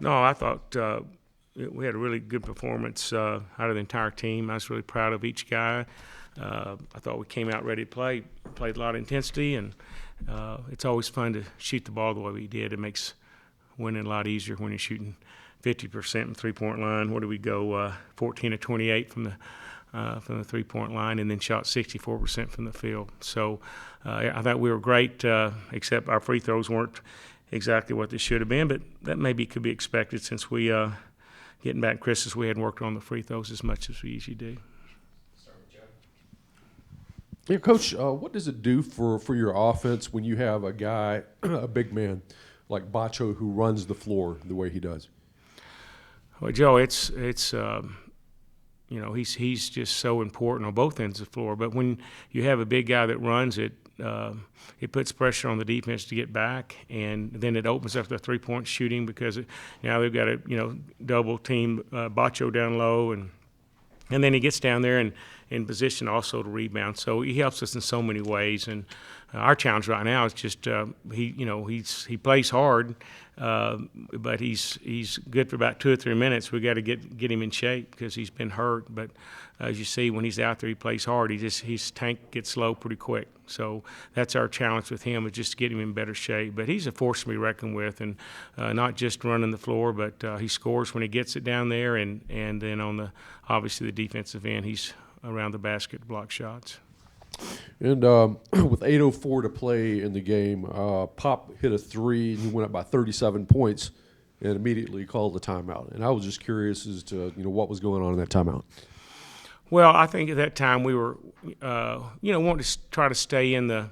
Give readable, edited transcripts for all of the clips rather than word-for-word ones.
No, I thought we had a really good performance out of the entire team. I was really proud of each guy. I thought we came out ready to play, played a lot of intensity, and it's always fun to shoot the ball the way we did. It makes winning a lot easier when you're shooting 50% from three-point line. What do we go, 14 to 28 from the three-point line, and then shot 64% from the field. So I thought we were great, except our free throws weren't exactly what they should have been, but that maybe could be expected since we, getting back Christmas, we hadn't worked on the free throws as much as we usually do. Yeah, Coach, what does it do for your offense when you have a guy, a big man like Bacho, who runs the floor the way he does? Well, Joe, it's he's just so important on both ends of the floor. But when you have a big guy that runs it, it puts pressure on the defense to get back, and then it opens up the three-point shooting because now they've got to double team Bacho down low, and then he gets down there and in position also to rebound. So he helps us in so many ways. And our challenge right now is just he plays hard, but he's good for about 2 or 3 minutes. We got to get him in shape because he's been hurt. But as you see, when he's out there, he plays hard. His tank gets low pretty quick. So that's our challenge with him, is just to get him in better shape. But he's a force to be reckoned with, and not just running the floor, but he scores when he gets it down there, and then on obviously the defensive end, he's around the basket to block shots. And with 8:04 to play in the game, Pop hit a three, and he went up by 37 points and immediately called the timeout. And I was just curious as to what was going on in that timeout. Well, I think at that time we were, wanting to try to stay in the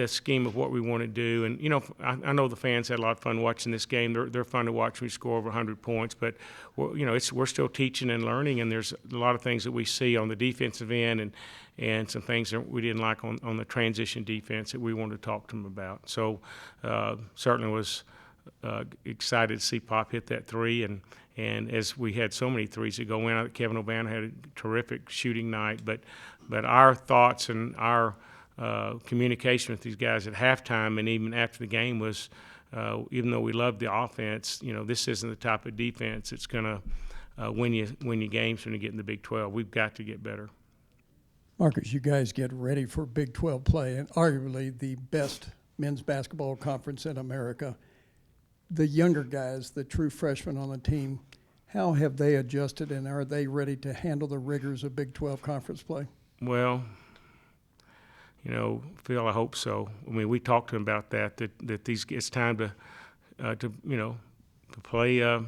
scheme of what we want to do. And, I know the fans had a lot of fun watching this game. They're fun to watch when we score over 100 points. But, we're still teaching and learning, and there's a lot of things that we see on the defensive end and some things that we didn't like on the transition defense that we wanted to talk to them about. So certainly was excited to see Pop hit that three. And as we had so many threes that go in, Kevin O'Bannon had a terrific shooting night. But our thoughts and our communication with these guys at halftime and even after the game was, even though we love the offense, this isn't the type of defense that's going to win you games when you get in the Big 12. We've got to get better. Marcus, you guys get ready for Big 12 play, and arguably the best men's basketball conference in America. The younger guys, the true freshmen on the team, how have they adjusted, and are they ready to handle the rigors of Big 12 conference play? Well, Phil, I hope so. I mean, we talked to them about that it's time to play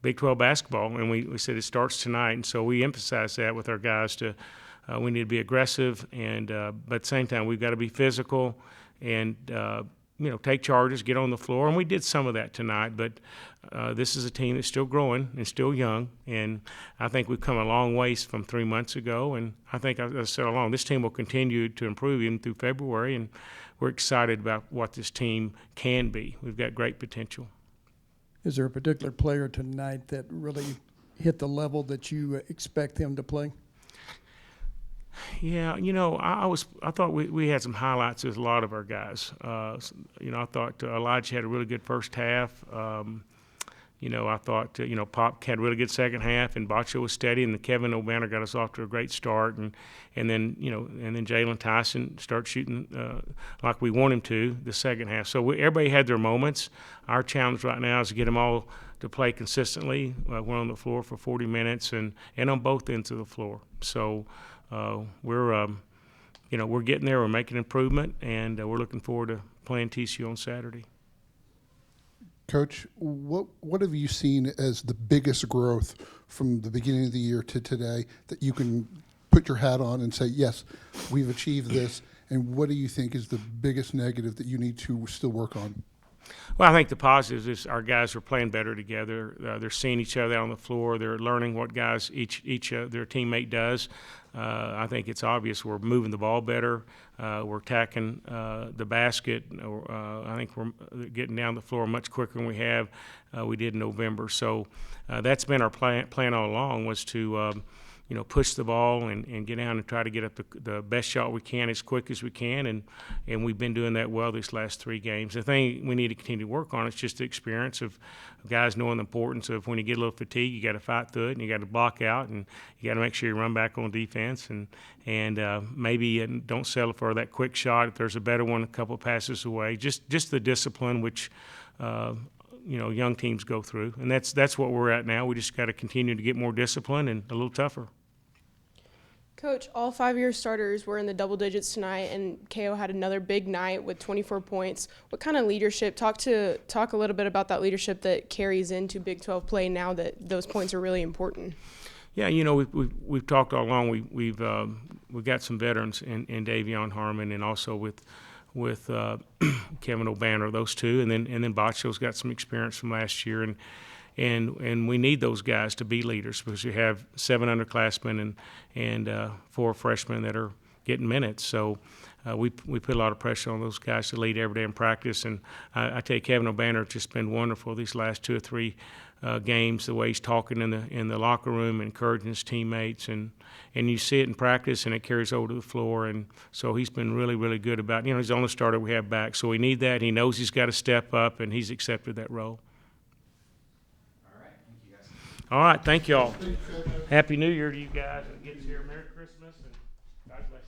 Big 12 basketball, and we said it starts tonight, and so we emphasized that with our guys we need to be aggressive, and but at the same time we've got to be physical and take charges, get on the floor, and we did some of that tonight. But this is a team that's still growing and still young, and I think we've come a long ways from 3 months ago. And I think, as I said all along, this team will continue to improve even through February, and we're excited about what this team can be. We've got great potential. Is there a particular player tonight that really hit the level that you expect them to play? Yeah, I thought we had some highlights with a lot of our guys. I thought Elijah had a really good first half. I thought Pop had a really good second half, and Bacho was steady, and Kevin O'Bannon got us off to a great start, and then Jalen Tyson started shooting like we want him to the second half. So everybody had their moments. Our challenge right now is to get them all to play consistently. We're on the floor for 40 minutes and on both ends of the floor. So. We're getting there. We're making improvement, and we're looking forward to playing TCU on Saturday. Coach, what have you seen as the biggest growth from the beginning of the year to today that you can put your hat on and say, yes, we've achieved this, and what do you think is the biggest negative that you need to still work on? Well, I think the positive is our guys are playing better together. They're seeing each other on the floor. They're learning what guys each their teammate does. I think it's obvious we're moving the ball better. We're attacking the basket. I think we're getting down the floor much quicker than we did in November. So that's been our plan all along, was to push the ball and get down and try to get up the best shot we can as quick as we can, and we've been doing that well these last 3 games. The thing we need to continue to work on is just the experience of guys knowing the importance of when you get a little fatigue, you got to fight through it, and you got to block out, and you got to make sure you run back on defense, and maybe don't settle for that quick shot if there's a better one a couple of passes away. Just the discipline which young teams go through, and that's what we're at now. We just got to continue to get more discipline and a little tougher. Coach, all 5 of your starters were in the double digits tonight, and KO had another big night with 24 points. What kind of leadership? Talk a little bit about that leadership that carries into Big 12 play now that those points are really important. Yeah, we've talked all along. We've got some veterans in Davion Harmon, and also with Kevin O'Banner, those two, and then Bacio's got some experience from last year, and we need those guys to be leaders because you have 7 underclassmen and 4 freshmen that are getting minutes. So we put a lot of pressure on those guys to lead every day in practice. And I tell you, Kevin O'Banner has just been wonderful these last 2 or 3 games. The way he's talking in the locker room, encouraging his teammates, and you see it in practice, and it carries over to the floor. And so he's been really, really good about. He's the only starter we have back, so we need that. He knows he's got to step up, and he's accepted that role. All right, thank you all. Happy New Year to you guys. It gets here. Merry Christmas, and God bless you.